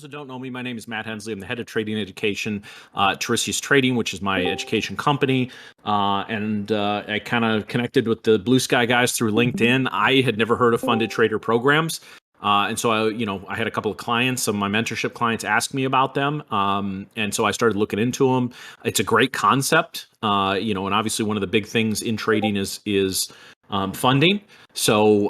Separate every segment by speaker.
Speaker 1: that don't know me, my name is Matt Hensley. I'm the head of trading education at Tiresias Trading, which is my education company. I kind of connected with the Blue Sky guys through LinkedIn. I had never heard of funded trader programs. And so I had a couple of clients, some of my mentorship clients asked me about them. And so I started looking into them. It's a great concept, and obviously one of the big things in trading is funding. So,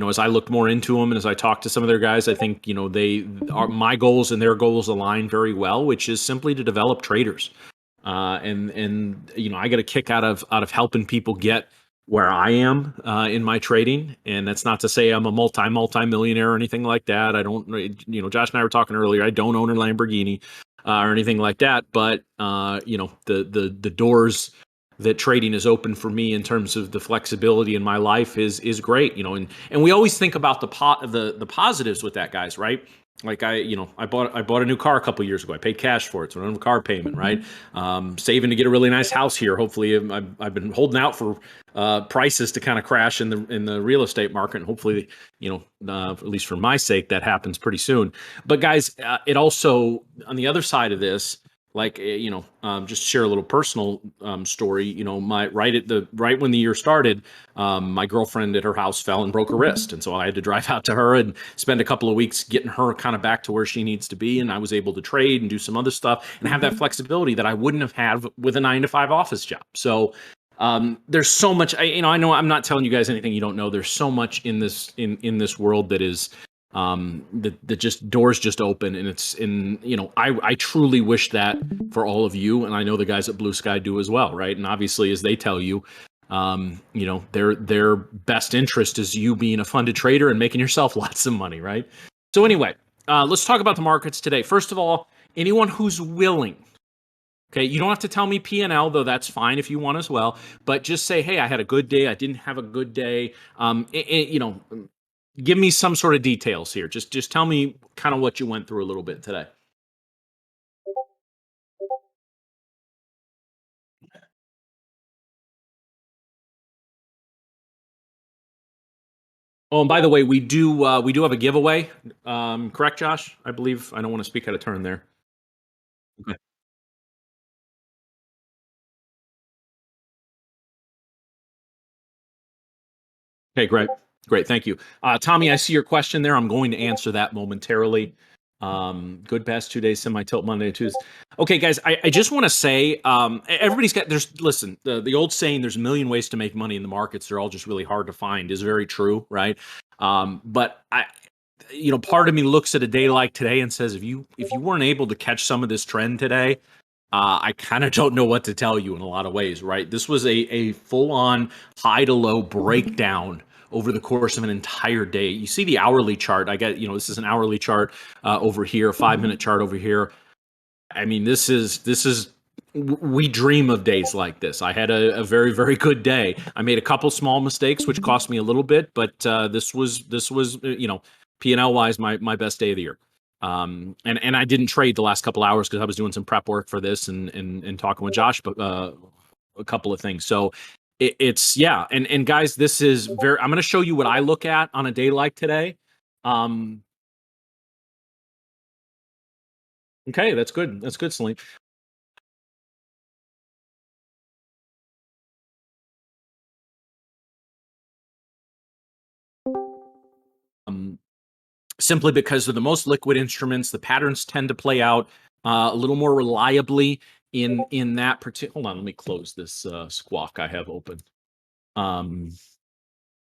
Speaker 1: as I looked more into them and as I talked to some of their guys, I think, my goals and their goals align very well, which is simply to develop traders. I get a kick out of helping people get where I am in my trading. And that's not to say I'm a multi-millionaire or anything like that. I don't, Josh and I were talking earlier, I don't own a Lamborghini or anything like that. But, the doors that trading is open for me in terms of the flexibility in my life is great, and we always think about the positives with that, guys, right? Like I bought a new car a couple years ago. I paid cash for it, so I don't have a car payment, right? Saving to get a really nice house here. Hopefully, I've been holding out for prices to kind of crash in the real estate market, and hopefully, at least for my sake, that happens pretty soon. But guys, it also, on the other side of this, like just share a little personal story. My right when the year started, my girlfriend at her house fell and broke her wrist, and so I had to drive out to her and spend a couple of weeks getting her kind of back to where she needs to be. And I was able to trade and do some other stuff and have that flexibility that I wouldn't have had with a 9-to-5 office job. So there's so much. I know I'm not telling you guys anything you don't know. There's so much in this world that is that just doors just open, and I truly wish that for all of you, and I know the guys at Blue Sky do as well, right? And obviously, as they tell you, their best interest is you being a funded trader and making yourself lots of money, right? So anyway, let's talk about the markets today. First of all, anyone who's willing. Okay, you don't have to tell me P&L, though that's fine if you want as well. But just say, hey, I had a good day. I didn't have a good day. Give me some sort of details here. Just tell me kind of what you went through a little bit today. Oh, and by the way, we do have a giveaway. Correct, Josh? I believe. I don't want to speak out of turn there. Okay. Okay, great. Great. Thank you. Tommy, I see your question there. I'm going to answer that momentarily. Good past 2 days, semi-tilt Monday, Tuesday. Okay, guys, I just want to say, everybody's got, listen, the old saying, there's a million ways to make money in the markets. They're all just really hard to find is very true, right? But part of me looks at a day like today and says, if you weren't able to catch some of this trend today, I kind of don't know what to tell you in a lot of ways, right? This was a full-on high to low breakdown over the course of an entire day. You see the hourly chart. I get, this is an hourly chart over here, a 5-minute chart over here. I mean, this is we dream of days like this. I had a very, very good day. I made a couple small mistakes, which cost me a little bit, but this was P&L wise, my best day of the year. And I didn't trade the last couple hours because I was doing some prep work for this and talking with Josh, but a couple of things. So it's yeah. And guys, this is I'm going to show you what I look at on a day like today. Okay, that's good. That's good, Celine. Simply because of the most liquid instruments, the patterns tend to play out a little more reliably in that particular. Hold on, let me close this squawk I have open.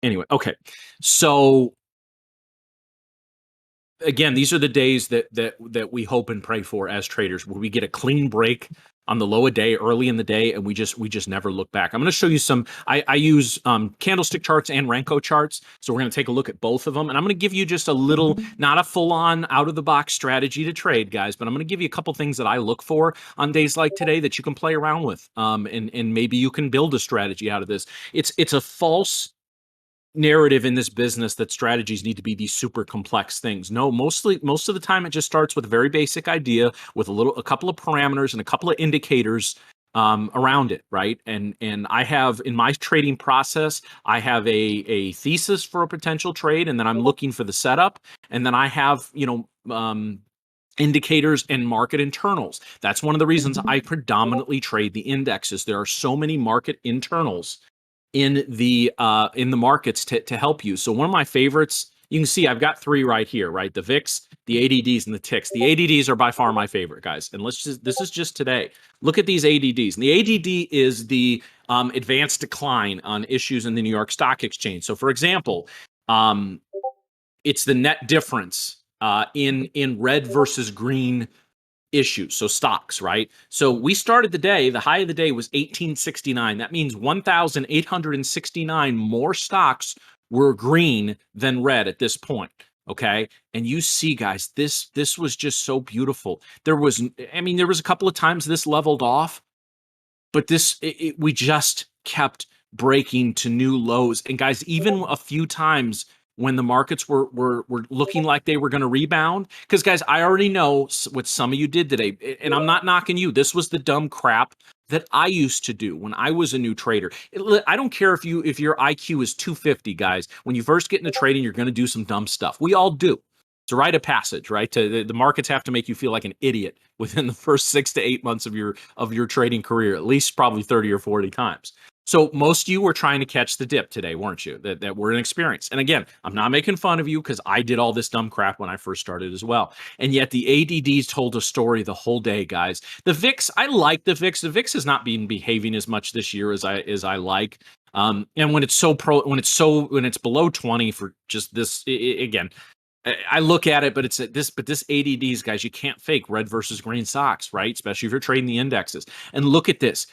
Speaker 1: Anyway, okay, so again, these are the days that we hope and pray for as traders, where we get a clean break on the low a day early in the day, and we just never look back. I'm going to show you some. I use candlestick charts and Renko charts, so we're going to take a look at both of them, and I'm going to give you just a little, not a full-on out-of-the-box strategy to trade, guys, but I'm going to give you a couple things that I look for on days like today that you can play around with, and maybe you can build a strategy out of this. It's a false narrative in this business that strategies need to be these super complex things. No, most of the time it just starts with a very basic idea with a couple of parameters and a couple of indicators around it, right? And I have in my trading process, I have a thesis for a potential trade, and then I'm looking for the setup, and then I have indicators and market internals. That's one of the reasons I predominantly trade the indexes. There are so many market internals in the markets to help you. So one of my favorites, you can see I've got three right here, right? The VIX, the ADDs, and the ticks. The ADDs are by far my favorite, guys. And this is just today. Look at these ADDs. And the ADD is the advanced decline on issues in the New York Stock Exchange. So for example, it's the net difference in red versus green issues, so stocks, right? So we started the day, the high of the day was 1869. That means 1,869 more stocks were green than red at this point. Okay. And you see, guys, this was just so beautiful. There was a couple of times this leveled off, but we just kept breaking to new lows. And guys, even a few times when the markets were looking like they were going to rebound, because guys, I already know what some of you did today, and I'm not knocking you. This was the dumb crap that I used to do when I was a new trader. I don't care if your IQ is 250, guys. When you first get into trading, you're going to do some dumb stuff. We all do. It's a rite of passage, right? The markets have to make you feel like an idiot within the first 6 to 8 months of your trading career, at least probably 30 or 40 times. So most of you were trying to catch the dip today, weren't you? That were inexperienced. And again, I'm not making fun of you because I did all this dumb crap when I first started as well. And yet the ADDs told a story the whole day, guys. The VIX, I like the VIX. The VIX has not been behaving as much this year as I like. And when it's below 20 for just this, again, I look at it, but this ADDs, guys, you can't fake red versus green stocks, right? Especially if you're trading the indexes. And look at this.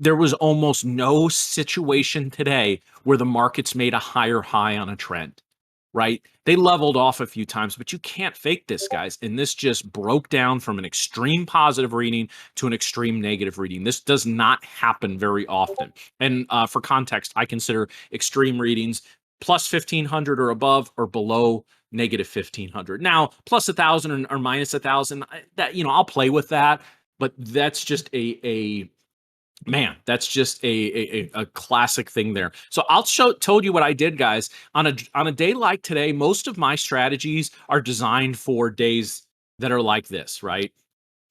Speaker 1: There was almost no situation today where the markets made a higher high on a trend, right? They leveled off a few times, but you can't fake this, guys. And this just broke down from an extreme positive reading to an extreme negative reading. This does not happen very often. And for context, I consider extreme readings plus 1,500 or above or below negative 1,500. Now, plus 1,000 or minus 1,000, that, I'll play with that. But that's just that's just a classic thing there. So told you what I did, guys. On a day like today, most of my strategies are designed for days that are like this, right?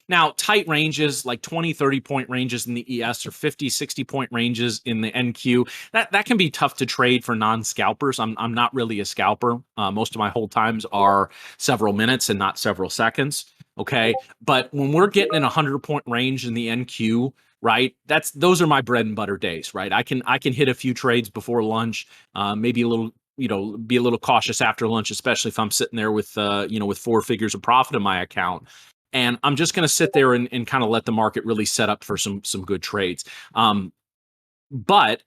Speaker 1: Now, tight ranges like 20, 30 point ranges in the ES or 50, 60 point ranges in the NQ, that can be tough to trade for non-scalpers. I'm not really a scalper. Most of my hold times are several minutes and not several seconds. Okay. But when we're getting in a 100 point range in the NQ, right? Those are my bread and butter days, right? I can hit a few trades before lunch, maybe a little, be a little cautious after lunch, especially if I'm sitting there with, with 4 figures of profit in my account. And I'm just going to sit there and kind of let the market really set up for some good trades. But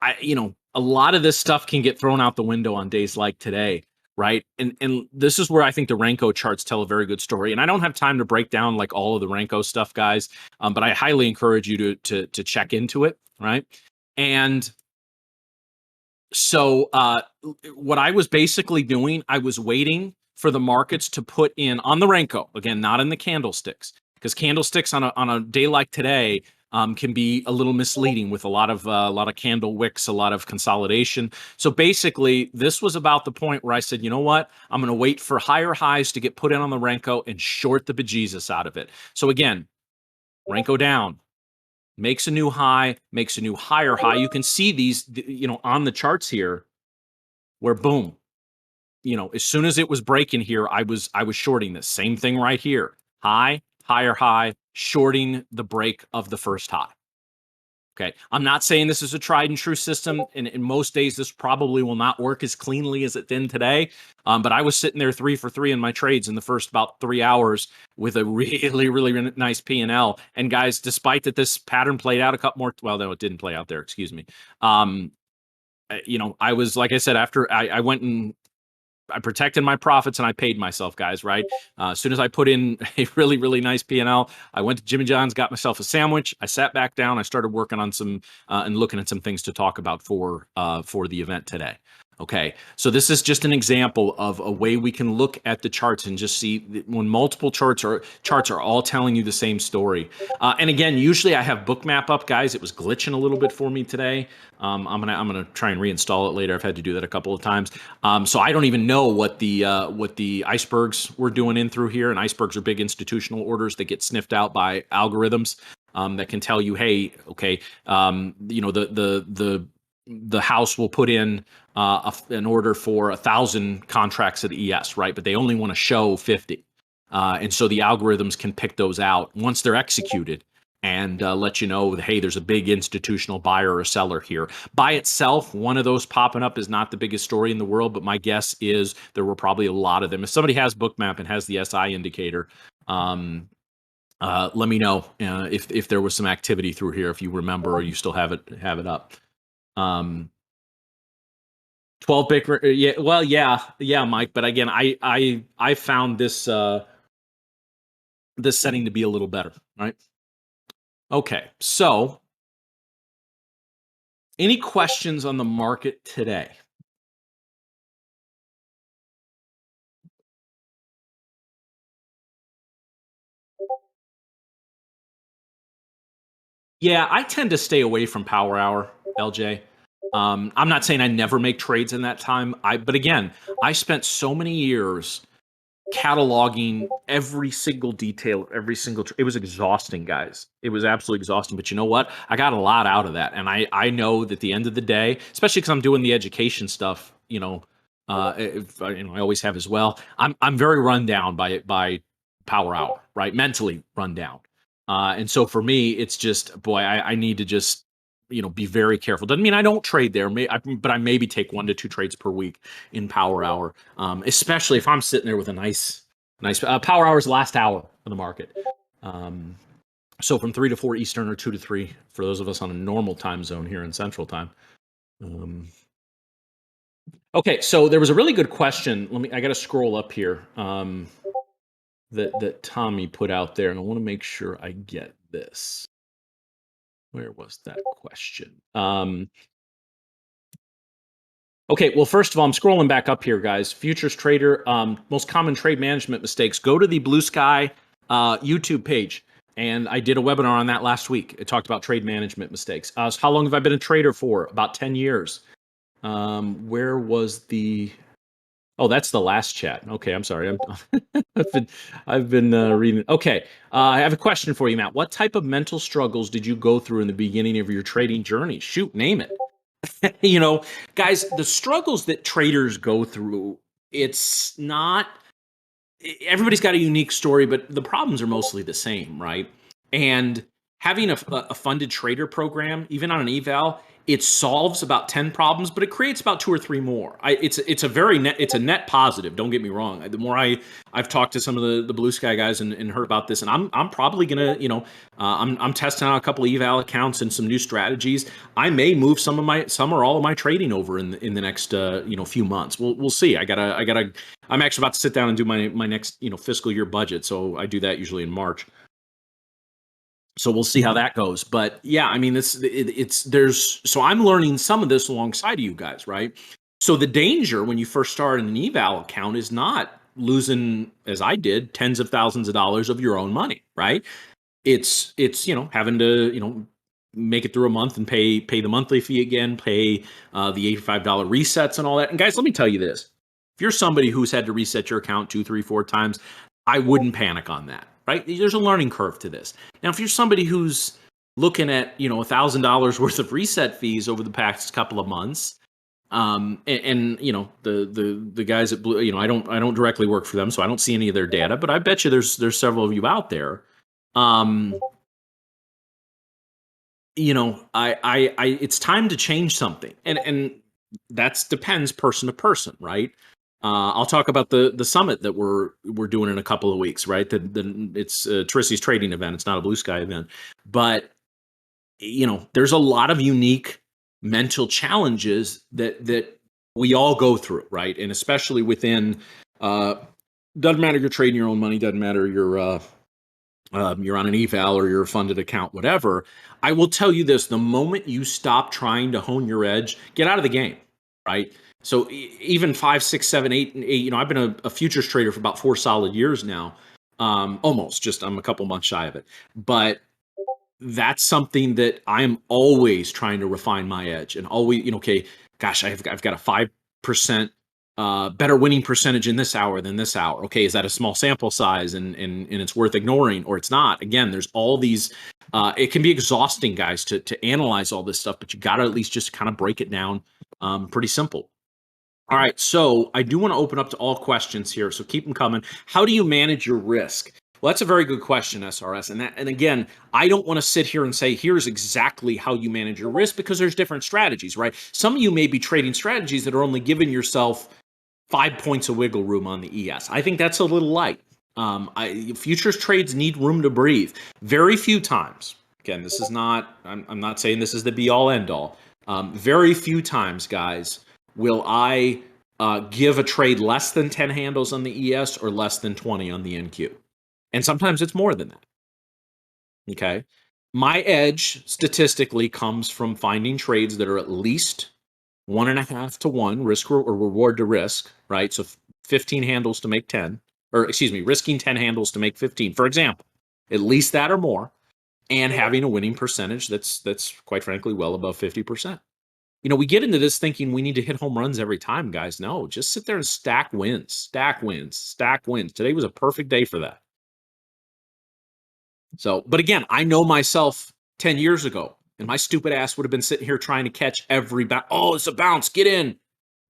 Speaker 1: a lot of this stuff can get thrown out the window on days like today, right? And this is where I think the Renko charts tell a very good story. And I don't have time to break down like all of the Renko stuff, guys. But I highly encourage you to check into it, right? And so what I was basically doing, I was waiting for the markets to put in on the Renko, again, not in the candlesticks, because candlesticks on a day like today can be a little misleading with a lot of candle wicks, a lot of consolidation. So basically, this was about the point where I said, you know what? I'm going to wait for higher highs to get put in on the Renko and short the bejesus out of it. So again, Renko down, makes a new high, makes a new higher high. You can see these, on the charts here, where boom, as soon as it was breaking here, I was shorting this. Same thing right here. High, higher high, shorting the break of the first high. Okay. I'm not saying this is a tried and true system. And in most days, this probably will not work as cleanly as it did today. But I was sitting there 3 for 3 in my trades in the first about 3 hours with a really, really nice P&L. And guys, despite that this pattern played out a couple more, well, no, it didn't play out there. Excuse me. I was, like I said, after I went and I protected my profits and I paid myself, guys, right? As soon as I put in a really, really nice P&L, I went to Jimmy John's, got myself a sandwich. I sat back down. I started working on some and looking at some things to talk about for the event today. Okay, so this is just an example of a way we can look at the charts and just see when multiple charts are all telling you the same story. And again, usually I have Bookmap up, guys. It was glitching a little bit for me today. I'm gonna try and reinstall it later. I've had to do that a couple of times. So I don't even know what the icebergs were doing in through here. And icebergs are big institutional orders that get sniffed out by algorithms that can tell you, hey, okay, the house will put in an order for 1,000 contracts at ES, right? But they only want to show 50. And so the algorithms can pick those out once they're executed and let you know, hey, there's a big institutional buyer or seller here. By itself, one of those popping up is not the biggest story in the world, but my guess is there were probably a lot of them. If somebody has Bookmap and has the SI indicator, let me know if there was some activity through here, if you remember or you still have it up. 12 bit, yeah, well, yeah, Mike. But again, I found this setting to be a little better, right? Okay, so any questions on the market today? Yeah, I tend to stay away from power hour, LJ. I'm not saying I never make trades in that time. But again, I spent so many years cataloging every single detail, every single. It was exhausting, guys. It was absolutely exhausting. But you know what? I got a lot out of that, and I know that at the end of the day, especially because I'm doing the education stuff, I always have as well. I'm very run down by power hour, right? Mentally run down, and so for me, it's just boy, I need to just be very careful. Doesn't mean I don't trade there, but I maybe take 1 to 2 trades per week in power hour, especially if I'm sitting there with a nice power hour's last hour of the market. Um, so from 3 to 4 Eastern or 2 to 3 for those of us on a normal time zone here in Central Time. Um, okay, so there was a really good question. I got to scroll up here that Tommy put out there, and I want to make sure I get this. Where was that question? Okay, well, first of all, I'm scrolling back up here, guys. Futures trader, most common trade management mistakes. Go to the Blue Sky YouTube page, and I did a webinar on that last week. It talked about trade management mistakes. So how long have I been a trader for? About 10 years. Where was the? Oh, that's the last chat. Okay, I'm sorry. I've been reading. Okay, I have a question for you, Matt. What type of mental struggles did you go through in the beginning of your trading journey? Shoot, name it. Guys, the struggles that traders go through, it's not everybody's got a unique story, but the problems are mostly the same, right? And having a funded trader program, even on an eval, it solves about 10 problems, but it creates about 2 or 3 more. It's a net positive. Don't get me wrong. The more I've talked to some of the Blue Sky guys and heard about this, and I'm probably gonna, I'm testing out a couple of eval accounts and some new strategies. I may move some or all of my trading over in the next few months. We'll see. I'm actually about to sit down and do my next fiscal year budget. So I do that usually in March. So we'll see how that goes. But yeah, I mean, so I'm learning some of this alongside of you guys, right? So the danger when you first start an eval account is not losing, as I did, tens of thousands of dollars of your own money, right? It's having to make it through a month and pay the monthly fee again, pay the $85 resets and all that. And guys, let me tell you this: if you're somebody who's had to reset your account 2, 3, 4 times, I wouldn't panic on that. Right? There's a learning curve to this. Now, if you're somebody who's looking at $1,000 worth of reset fees over the past couple of months, and the guys at Blue, I don't directly work for them, so I don't see any of their data, but I bet you there's several of you out there. um it's time to change something, and that's depends person to person, right? I'll talk about the summit that we're doing in a couple of weeks, right? It's a Tiresias trading event. It's not a Blue Sky event, but there's a lot of unique mental challenges that we all go through, right? And especially within, uh, doesn't matter you're trading your own money, doesn't matter you're on an eval or you're a funded account, whatever. I will tell you this: the moment you stop trying to hone your edge, get out of the game, right? So even 5, 6, 7, 8, and 8. I've been a futures trader for about 4 solid years now. Almost, just I'm a couple months shy of it. But that's something that I'm always trying to refine my edge, and always, okay, gosh, I've got a 5% better winning percentage in this hour than this hour. Okay, is that a small sample size, and it's worth ignoring, or it's not? Again, there's all these. It can be exhausting, guys, to analyze all this stuff, but you got to at least just kind of break it down. Pretty simple. All right, so I do want to open up to all questions here, so keep them coming. How do you manage your risk? Well, that's a very good question, SRS. And again, I don't want to sit here and say here's exactly how you manage your risk, because there's different strategies, right? Some of you may be trading strategies that are only giving yourself 5 points of wiggle room on the ES. I think that's a little light. Futures trades need room to breathe. Very few times. Again, this is not. I'm not saying this is the be all end all. Very few times, guys, will I give a trade less than 10 handles on the ES or less than 20 on the NQ. And sometimes it's more than that. Okay. My edge statistically comes from finding trades that are at least 1.5 to 1 risk or reward to risk, right? So 15 handles to make 10, or excuse me, risking 10 handles to make 15, for example, at least that or more, and having a winning percentage that's quite frankly well above 50%. We get into this thinking we need to hit home runs every time, guys. No, just sit there and stack wins, stack wins, stack wins. Today was a perfect day for that. So, but again, I know myself 10 years ago, and my stupid ass would have been sitting here trying to catch every bounce. Oh, it's a bounce. Get in.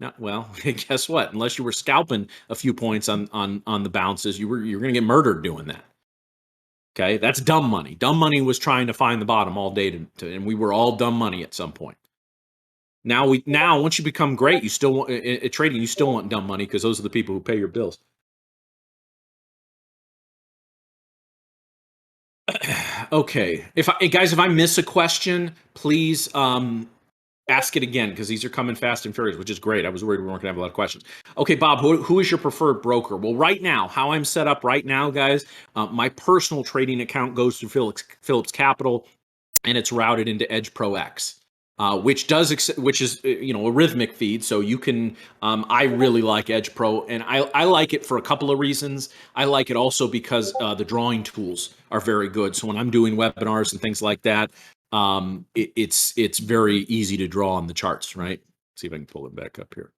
Speaker 1: No, well, guess what? Unless you were scalping a few points on the bounces, you're going to get murdered doing that. Okay, that's dumb money. Dumb money was trying to find the bottom all day, and we were all dumb money at some point. Now once you become great, you still want at trading. You still want dumb money because those are the people who pay your bills. Okay, if I miss a question, please ask it again, because these are coming fast and furious, which is great. I was worried we weren't gonna have a lot of questions. Okay, Bob, who is your preferred broker? Well, right now, how I'm set up right now, guys, my personal trading account goes through Phillips Capital, and it's routed into Edge Pro X. Which is a rhythmic feed, so you can. I really like Edge Pro, and I like it for a couple of reasons. I like it also because the drawing tools are very good. So when I'm doing webinars and things like that, it's very easy to draw on the charts. Right? See if I can pull it back up here.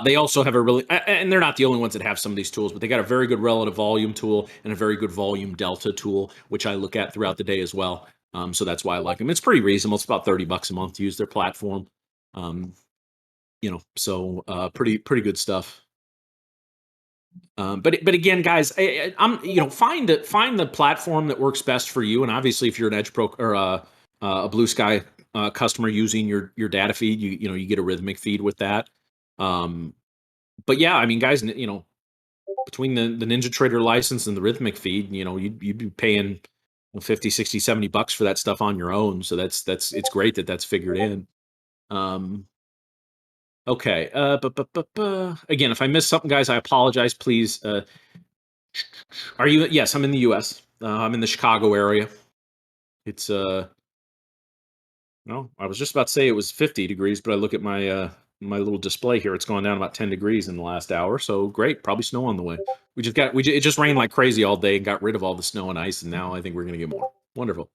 Speaker 1: They also have and they're not the only ones that have some of these tools, but they got a very good relative volume tool and a very good volume delta tool, which I look at throughout the day as well. So that's why I like them. It's pretty reasonable. It's about $30 a month to use their platform. So pretty good stuff. But again, guys, I'm find the platform that works best for you. And obviously, if you're an Edge Pro or a BluSky customer using your data feed, you get a rhythmic feed with that. But yeah, I mean, guys, between the NinjaTrader license and the rhythmic feed, you'd be paying 50, 60, $70 for that stuff on your own. So it's great that that's figured in. Okay. Again, if I missed something, guys, I apologize. Please. Are you? Yes, I'm in the U.S. I'm in the Chicago area. It's no, I was just about to say it was 50 degrees, but I look at my little display here. It's gone down about 10 degrees in the last hour. So great, probably snow on the way. It just rained like crazy all day and got rid of all the snow and ice, and now I think we're gonna get more. Wonderful.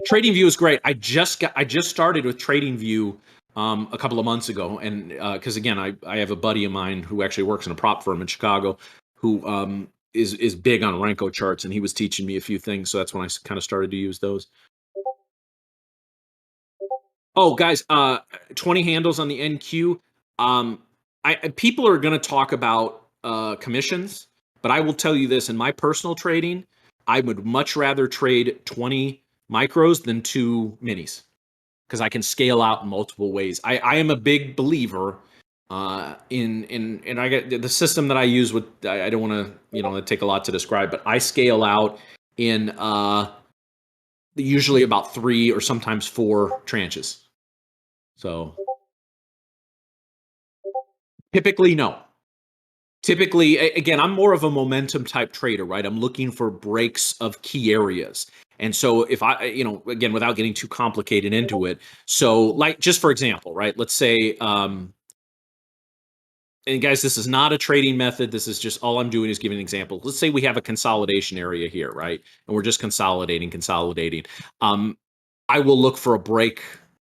Speaker 1: Trading View is great. I just started with Trading View a couple of months ago, and because again, I have a buddy of mine who actually works in a prop firm in Chicago who is big on Renko charts, and he was teaching me a few things. So that's when I kind of started to use those. Oh, guys, 20 handles on the NQ. People are going to talk about commissions, but I will tell you this: in my personal trading, I would much rather trade 20 micros than 2 minis, because I can scale out in multiple ways. I am a big believer and I get the system that I use with. I don't want to take a lot to describe, but I scale out in usually about 3 or sometimes 4 tranches. So typically, no. Typically, again, I'm more of a momentum type trader, right? I'm looking for breaks of key areas. And so if I, again, without getting too complicated into it. So like, just for example, right? Let's say, and guys, this is not a trading method. This is just all I'm doing is giving an example. Let's say we have a consolidation area here, right? And we're just consolidating. Um, I will look for a break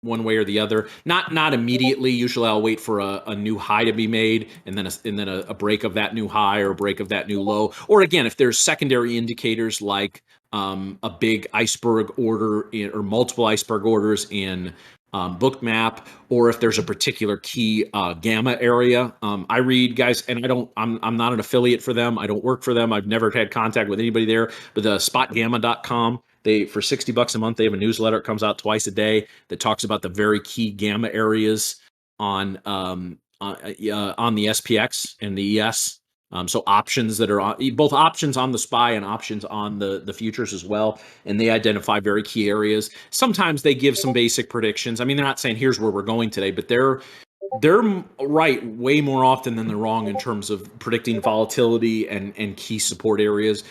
Speaker 1: one way or the other. Not immediately. Usually, I'll wait for a new high to be made, and then a break of that new high or a break of that new low. Or again, if there's secondary indicators like a big iceberg order or multiple iceberg orders in Bookmap, or if there's a particular key gamma area. I read, guys, and I'm not an affiliate for them. I don't work for them. I've never had contact with anybody there. But the spotgamma.com, they, for $60 a month, they have a newsletter. It comes out twice a day that talks about the very key gamma areas on the SPX and the ES. So options that are both options on the SPY and options on the futures as well, and they identify very key areas. Sometimes they give some basic predictions. I mean, they're not saying here's where we're going today, but they're right way more often than they're wrong in terms of predicting volatility and key support areas,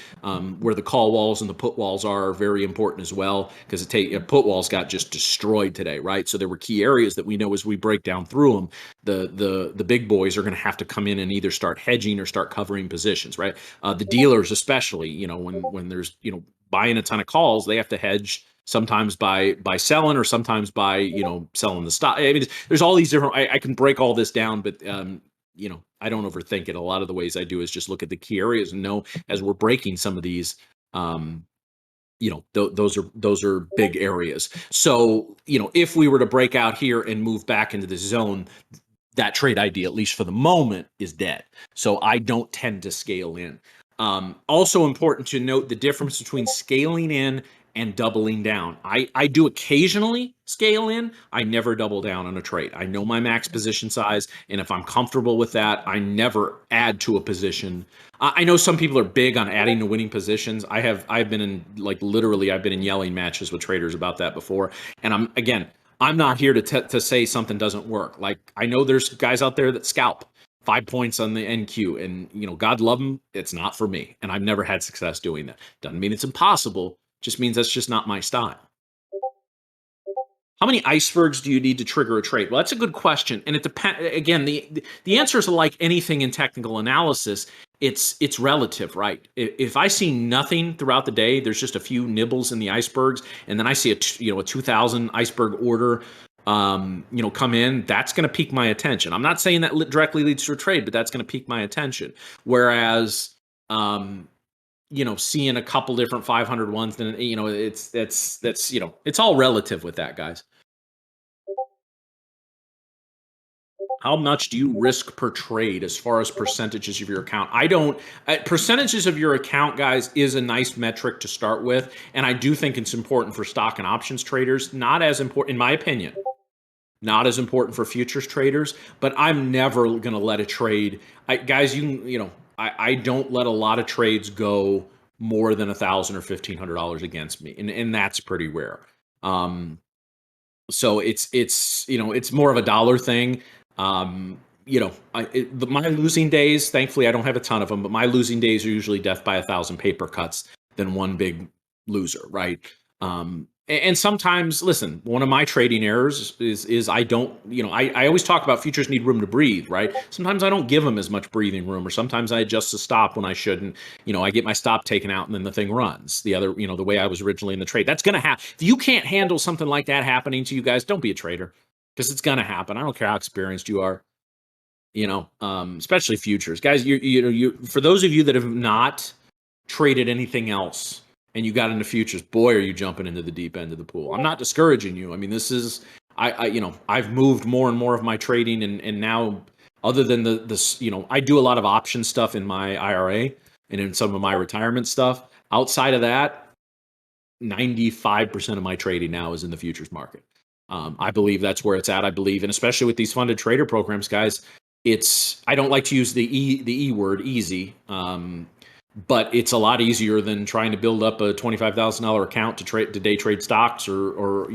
Speaker 1: where the call walls and the put walls are very important as well, because put walls got just destroyed today, right? So there were key areas that we know as we break down through them, the big boys are going to have to come in and either start hedging or start covering positions, right? The dealers especially, when there's buying a ton of calls, they have to hedge sometimes by selling or sometimes by selling the stock. I mean, there's all these different. I can break all this down, but I don't overthink it. A lot of the ways I do is just look at the key areas and know as we're breaking some of these. Those are big areas. So if we were to break out here and move back into the zone, that trade idea, at least for the moment, is dead. So I don't tend to scale in. Also important to note the difference between scaling in and doubling down. I do occasionally scale in. I never double down on a trade. I know my max position size, and if I'm comfortable with that, I never add to a position. I know some people are big on adding to winning positions. I've been in, like, literally I've been in yelling matches with traders about that before. And I'm not here to say something doesn't work. Like, I know there's guys out there that scalp 5 points on the NQ, and God love them. It's not for me, and I've never had success doing that. Doesn't mean it's impossible. Just means that's just not my style. How many icebergs do you need to trigger a trade? Well, that's a good question, and it depends. Again, the answer is like anything in technical analysis. It's relative, right? If I see nothing throughout the day, there's just a few nibbles in the icebergs, and then I see a 2,000 iceberg order, come in. That's going to pique my attention. I'm not saying that directly leads to a trade, but that's going to pique my attention. Whereas, seeing a couple different 500 ones, then it's all relative with that, guys. How much do you risk per trade as far as percentages of your account? I don't. Percentages of your account, guys, is a nice metric to start with, and I do think it's important for stock and options traders. Not as important, in my opinion. Not as important for futures traders, but I'm never going to let a trade. Guys, I don't let a lot of trades go more than $1,000 or $1,500 against me, and that's pretty rare. So it's more of a dollar thing. My losing days, thankfully, I don't have a ton of them, but my losing days are usually death by 1,000 paper cuts than one big loser, right? And sometimes, listen, one of my trading errors is I don't, I always talk about futures need room to breathe, right? Sometimes I don't give them as much breathing room, or sometimes I adjust the stop when I shouldn't. I get my stop taken out and then the thing runs the way I was originally in the trade. That's going to happen. If you can't handle something like that happening to you guys, don't be a trader, because it's going to happen. I don't care how experienced you are, especially futures, guys. For those of you that have not traded anything else and you got into futures, boy, are you jumping into the deep end of the pool. I'm not discouraging you. I mean, this is, I've moved more and more of my trading, and now, other than I do a lot of option stuff in my IRA and in some of my retirement stuff. Outside of that, 95% of my trading now is in the futures market. I believe that's where it's at. I believe, and especially with these funded trader programs, guys, I don't like to use the E word, easy. But it's a lot easier than trying to build up a $25,000 account to day trade stocks, or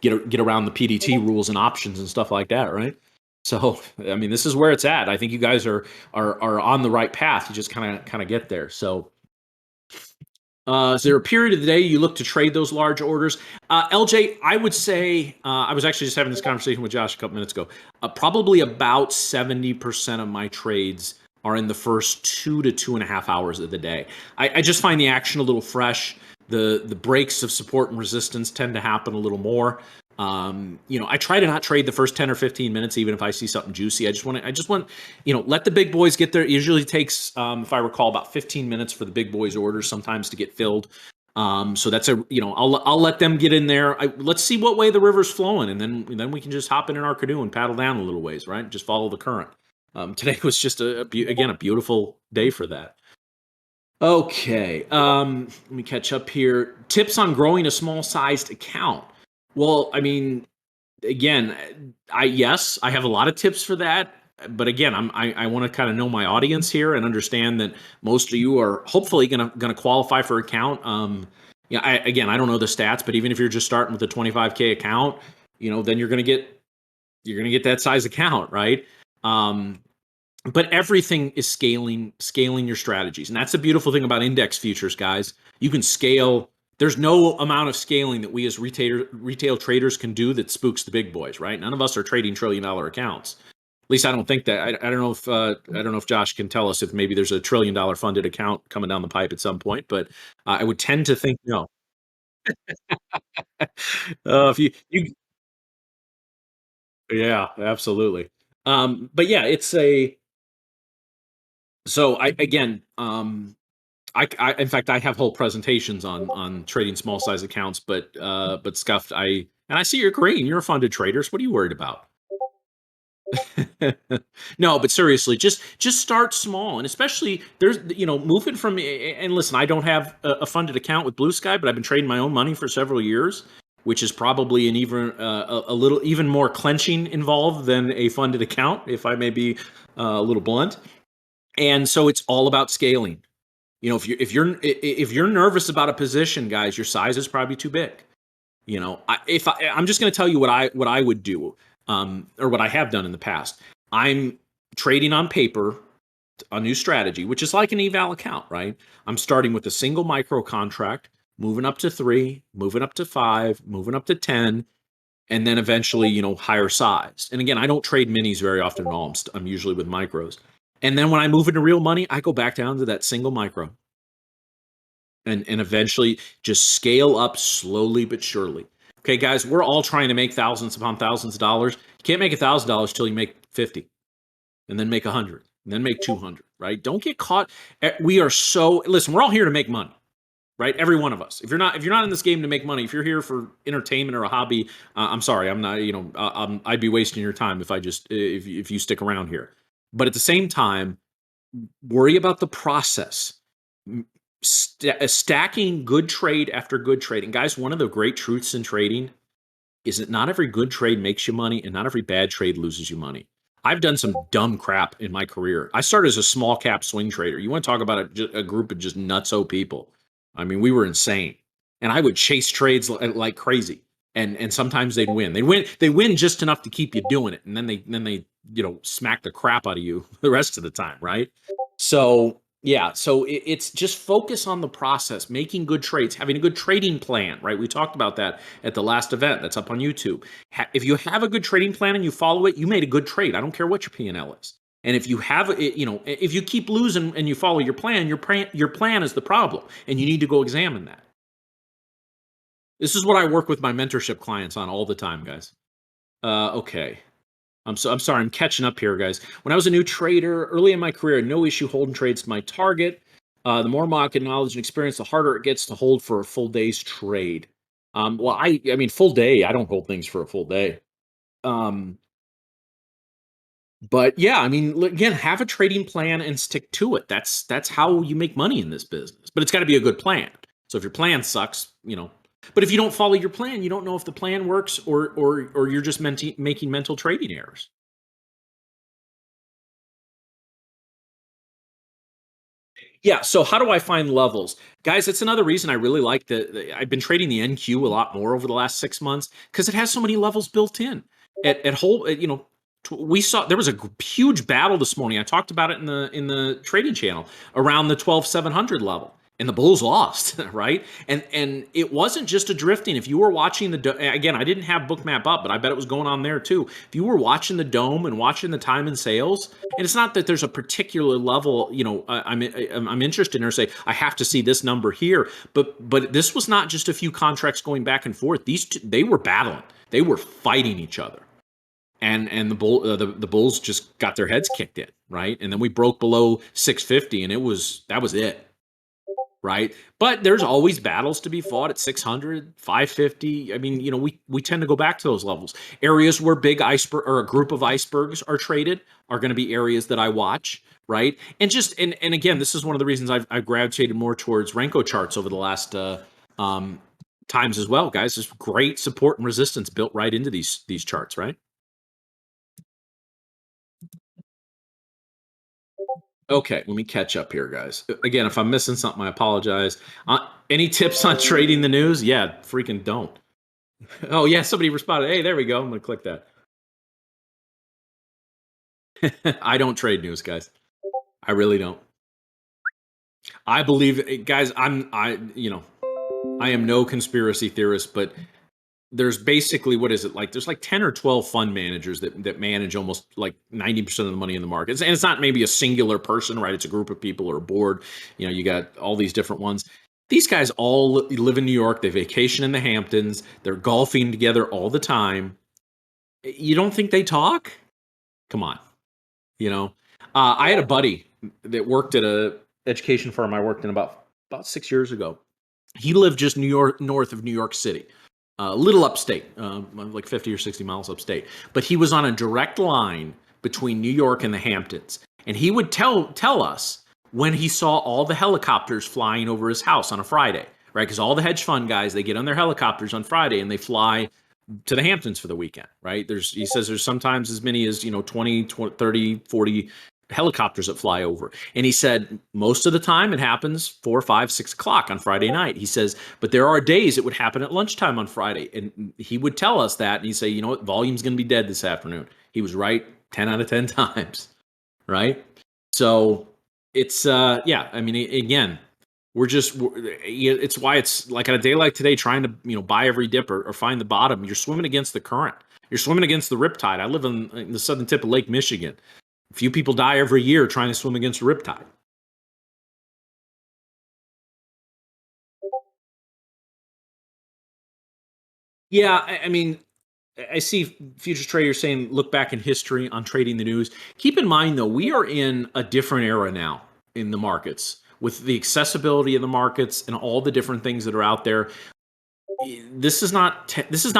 Speaker 1: get around the PDT rules and options and stuff like that, right? So, I mean, this is where it's at. I think you guys are on the right path. You just kind of get there. So, Is there a period of the day you look to trade those large orders? LJ, I would say I was actually just having this conversation with Josh a couple minutes ago. Probably about 70% of my trades are in the first 2 to 2.5 hours of the day. I just find the action a little fresh. The breaks of support and resistance tend to happen a little more. I try to not trade the first 10 or 15 minutes, even if I see something juicy. I just want, let the big boys get there. It usually takes, if I recall, about 15 minutes for the big boys orders sometimes to get filled. So that's I'll let them get in there. Let's see what way the river's flowing, and then we can just hop in our canoe and paddle down a little ways, right? Just follow the current. Today was just again a beautiful day for that. Okay, let me catch up here. Tips on growing a small sized account. Well, I mean, again, yes, I have a lot of tips for that. But again, I want to kind of know my audience here and understand that most of you are hopefully gonna qualify for account. I don't know the stats, but even if you're just starting with a 25K account, then you're gonna get that size account, right? Um, but everything is scaling your strategies, and that's the beautiful thing about index futures, guys. You can scale. There's no amount of scaling that we as retail traders can do that spooks the big boys, right? None of us are trading $1 trillion accounts. At least I don't think that. I don't know if Josh can tell us if maybe there's a $1 trillion funded account coming down the pipe at some point, but I would tend to think no. If you Yeah, absolutely. But yeah, it's a so I again in fact I have whole presentations on trading small size accounts, but scuffed I see you're green. You're a funded trader. So what are you worried about? No, but seriously, just start small, and especially there's moving from and listen, I don't have a funded account with Blue Sky, but I've been trading my own money for several years, which is probably an even a little even more clenching involved than a funded account, if I may be a little blunt. And so it's all about scaling. If you're nervous about a position, guys, your size is probably too big. I'm just going to tell you what I would do, or what I have done in the past. I'm trading on paper a new strategy, which is like an eval account, right? I'm starting with a single micro contract, moving up to 3, moving up to 5, moving up to 10, and then eventually, higher size. And again, I don't trade minis very often at all. I'm usually with micros. And then when I move into real money, I go back down to that single micro and eventually just scale up slowly but surely. Okay, guys, we're all trying to make thousands upon thousands of dollars. You can't make $1,000 till you make 50, and then make 100, and then make 200. Right? Don't get caught. We are so listen. We're all here to make money, right? Every one of us. If you're not in this game to make money, if you're here for entertainment or a hobby, I'm sorry. I'm not. I'd be wasting your time if you stick around here. But at the same time, worry about the process. Stacking good trade after good trade. And guys, one of the great truths in trading is that not every good trade makes you money and not every bad trade loses you money. I've done some dumb crap in my career. I started as a small cap swing trader. You want to talk about a group of just nutso people? I mean, we were insane, and I would chase trades like crazy. And sometimes they'd win. They win just enough to keep you doing it, and then they smack the crap out of you the rest of the time, right? So yeah, so it's just focus on the process, making good trades, having a good trading plan, right? We talked about that at the last event. That's up on YouTube. If you have a good trading plan and you follow it, you made a good trade. I don't care what your P&L is. And if you have it, if you keep losing and you follow your plan is the problem, and you need to go examine that. This is what I work with my mentorship clients on all the time, guys. Okay. I'm sorry, I'm catching up here, guys. When I was a new trader early in my career, I had no issue holding trades to my target. The more market knowledge and experience, the harder it gets to hold for a full day's trade. Well, I mean, full day. I don't hold things for a full day. Um, but yeah, I mean, again, have a trading plan and stick to it. That's how you make money in this business. But it's got to be a good plan. So if your plan sucks, But if you don't follow your plan, you don't know if the plan works or you're just making mental trading errors. Yeah. So how do I find levels, guys? That's another reason I really like I've been trading the NQ a lot more over the last 6 months because it has so many levels built in. At whole, we saw there was a huge battle this morning. I talked about it in the trading channel around the 12,700 level. and the Bulls lost, right? And it wasn't just a drifting. If you were watching again, I didn't have bookmap up, but I bet it was going on there too. If you were watching the dome and watching the time and sales, and it's not that there's a particular level, I'm interested in or say I have to see this number here, but this was not just a few contracts going back and forth. These two, they were battling, they were fighting each other. And the Bulls just got their heads kicked in, right? And then we broke below 650, and that was it, right? But there's always battles to be fought at 600, 550. I mean, we tend to go back to those levels. Areas where big iceberg or a group of icebergs are traded are going to be areas that I watch, right? And again, this is one of the reasons I've gravitated more towards Renko charts over the last um, times as well, guys. There's great support and resistance built right into these charts, right? Okay, let me catch up here, guys. Again, if I'm missing something, I apologize. Any tips on trading the news? Yeah, freaking don't. Oh, yeah, somebody responded. Hey, there we go. I'm going to click that. I don't trade news, guys. I really don't. I believe, guys, I am no conspiracy theorist, but there's basically, what is it like? There's like 10 or 12 fund managers that manage almost like 90% of the money in the markets. And it's not maybe a singular person, right? It's a group of people or a board. You got all these different ones. These guys all live in New York. They vacation in the Hamptons. They're golfing together all the time. You don't think they talk? Come on. You know, I had a buddy that worked at a education firm I worked in about 6 years ago. He lived just New York, north of New York City, a little upstate, like 50 or 60 miles upstate. But he was on a direct line between New York and the Hamptons, and he would tell us when he saw all the helicopters flying over his house on a Friday, right? Because all the hedge fund guys, they get on their helicopters on Friday and they fly to the Hamptons for the weekend, right? He says there's sometimes as many as, 20, 20 30, 40 helicopters that fly over. And he said most of the time it happens 4, 5, 6 o'clock on Friday night. He says, but there are days it would happen at lunchtime on Friday. And he would tell us that. And he'd say, you know what, volume's going to be dead this afternoon. He was right 10 out of 10 times, right? So it's, yeah, I mean, again, it's why it's like on a day like today, trying to, buy every dip or find the bottom. You're swimming against the current. You're swimming against the riptide. I live in the southern tip of Lake Michigan. A few people die every year trying to swim against the riptide. Yeah, I mean, I see future traders saying look back in history on trading the news. Keep in mind, though, we are in a different era now in the markets with the accessibility of the markets and all the different things that are out there. This is not